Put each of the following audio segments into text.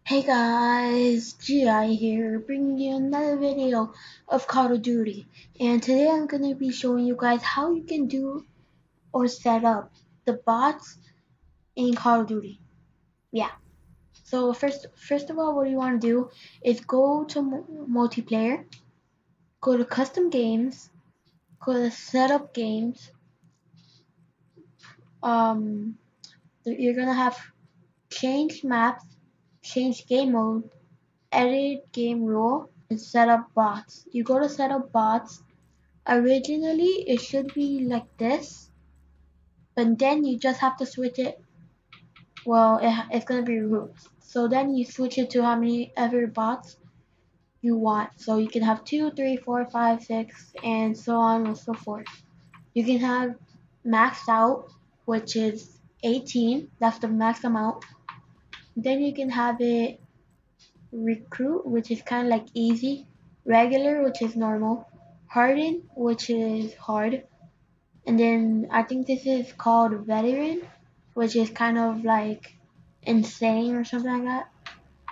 Hey guys, GI here, bringing you another video of Call of Duty. And today I'm going to be showing you guys how you can do or set up the bots in Call of Duty. Yeah. So first of all, what you want to do is go to multiplayer, go to custom games, go to setup games. Um, you're going to have change maps, change game mode, edit game rule, and set up bots. You go to set up bots. Originally, it should be like this, but then you just have to switch it. Well, it's gonna be roots. So then you switch it to how many ever bots you want. So you can have 2, 3, 4, 5, 6, and so on and so forth. You can have maxed out, which is 18. That's the max amount. Then you can have it recruit, which is kind of like easy, regular, which is normal, harden, which is hard, and then I think this is called veteran, which is kind of like insane or something like that.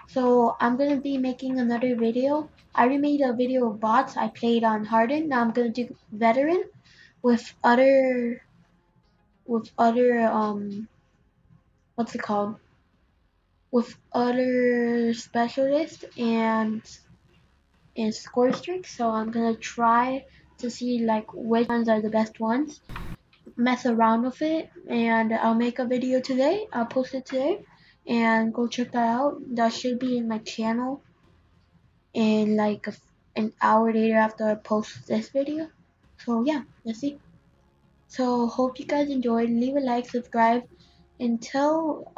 So I'm gonna be making another video. I already made a video of bots. I played on harden. Now I'm gonna do veteran with other what's it called? With other specialists and score streaks. So I'm gonna try to see like which ones are the best ones. Mess around with it, and I'll make a video today. I'll post it today, and go check that out. That should be in my channel in like an hour later after I post this video. So yeah, let's see. So hope you guys enjoyed. Leave a like, subscribe, and tell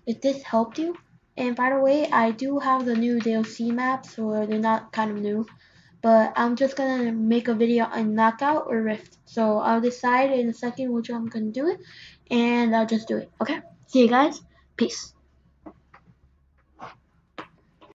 if this helped you. And by the way, I do have the new DLC maps, so they're not kind of new, but I'm just gonna make a video on Knockout or Rift. So I'll decide in a second which one I'm gonna do it, and I'll just do it. Okay? See you guys. Peace.